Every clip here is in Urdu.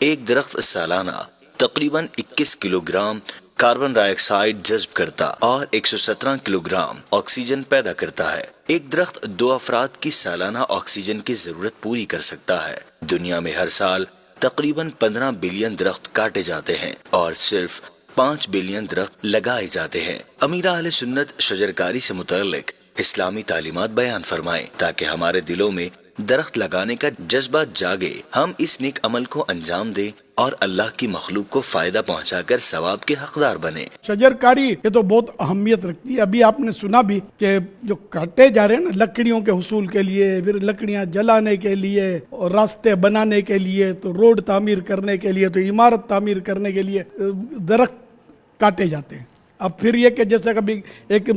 ایک درخت سالانہ تقریباً 21 کلو گرام کاربن ڈائی آکسائڈ جذب کرتا اور 117 کلو گرام آکسیجن پیدا کرتا ہے۔ ایک درخت 2 افراد کی سالانہ آکسیجن کی ضرورت پوری کر سکتا ہے۔ دنیا میں ہر سال تقریباً 15 بلین درخت کاٹے جاتے ہیں اور صرف 5 بلین درخت لگائے جاتے ہیں۔ امیر اہل سنت شجرکاری سے متعلق اسلامی تعلیمات بیان فرمائیں تاکہ ہمارے دلوں میں درخت لگانے کا جذبہ جاگے، ہم اس نیک عمل کو انجام دیں اور اللہ کی مخلوق کو فائدہ پہنچا کر ثواب کے حقدار بنے۔ شجرکاری یہ تو بہت اہمیت رکھتی ہے۔ ابھی آپ نے سنا بھی کہ جو کاٹے جا رہے ہیں نا لکڑیوں کے حصول کے لیے، پھر لکڑیاں جلانے کے لیے اور راستے بنانے کے لیے، تو روڈ تعمیر کرنے کے لیے، تو عمارت تعمیر کرنے کے لیے درخت کاٹے جاتے ہیں۔ اب پھر یہ کہ جیسے کبھی ایک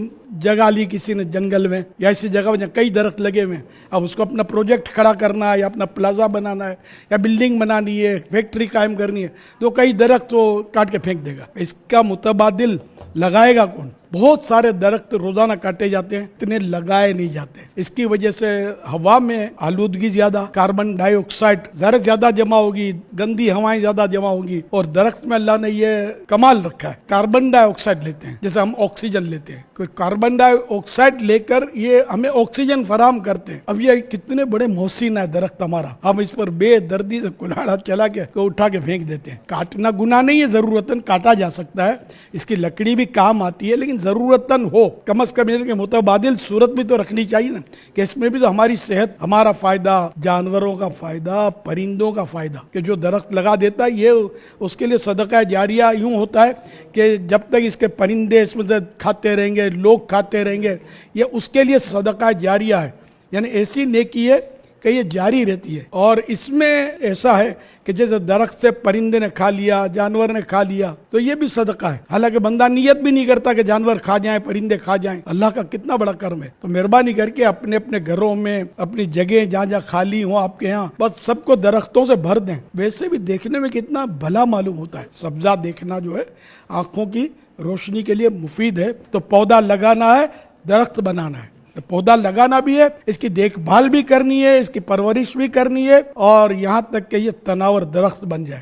جگہ لی کسی نے جنگل میں یا ایسی جگہ میں جہاں کئی درخت لگے ہوئے ہیں، اب اس کو اپنا پروجیکٹ کھڑا کرنا ہے یا اپنا پلازا بنانا ہے یا بلڈنگ بنانی ہے، فیکٹری قائم کرنی ہے، تو کئی درخت تو کاٹ کے پھینک دے گا۔ اس کا متبادل لگائے گا کون؟ بہت سارے درخت روزانہ کاٹے جاتے ہیں، اتنے لگائے نہیں جاتے۔ اس کی وجہ سے ہوا میں آلودگی زیادہ، کاربن ڈائی آکسائڈ زیادہ جمع ہوگی، گندی ہوائیں زیادہ جمع ہوگی۔ اور درخت میں اللہ نے یہ کمال رکھا ہے، کاربن ڈائی آکسائڈ لیتے ہیں جیسے ہم آکسیجن لیتے ہیں، کوئی کاربن ڈائی آکسائڈ لے کر یہ ہمیں آکسیجن فراہم کرتے ہیں۔ اب یہ کتنے بڑے محسن ہے درخت ہمارا، ہم اس پر بے دردی سے کلاڑا چلا کے اٹھا کے پھینک دیتے ہیں۔ کاٹنا گناہ نہیں ہے، ضرورتاً کاٹا جا سکتا ہے، اس کی لکڑی بھی کام آتی ہے، لیکن ضرورتاً ہو کم از کم کے متبادل صورت بھی تو رکھنی چاہیے نا، کہ اس میں بھی تو ہماری صحت، ہمارا فائدہ، جانوروں کا فائدہ، پرندوں کا فائدہ، کہ جو درخت لگا دیتا ہے یہ اس کے لیے صدقہ جاریہ یوں ہوتا ہے کہ جب تک اس کے پرندے اس میں کھاتے رہیں گے، لوگ کھاتے رہیں گے، یہ اس کے لیے صدقہ جاریہ ہے، یعنی ایسی نیکی ہے کہ یہ جاری رہتی ہے۔ اور اس میں ایسا ہے کہ جیسے درخت سے پرندے نے کھا لیا، جانور نے کھا لیا، تو یہ بھی صدقہ ہے، حالانکہ بندہ نیت بھی نہیں کرتا کہ جانور کھا جائیں، پرندے کھا جائیں۔ اللہ کا کتنا بڑا کرم ہے۔ تو مہربانی کر کے اپنے اپنے گھروں میں، اپنی جگہ جہاں جہاں خالی ہوں آپ کے یہاں، بس سب کو درختوں سے بھر دیں۔ ویسے بھی دیکھنے میں کتنا بھلا معلوم ہوتا ہے، سبزہ دیکھنا جو ہے آنکھوں کی روشنی کے لیے مفید ہے۔ تو پودا لگانا ہے، درخت بنانا ہے۔ پودا لگانا بھی ہے، اس کی دیکھ بھال بھی کرنی ہے، اس کی پرورش بھی کرنی ہے، اور یہاں تک کہ یہ تناور درخت بن جائے۔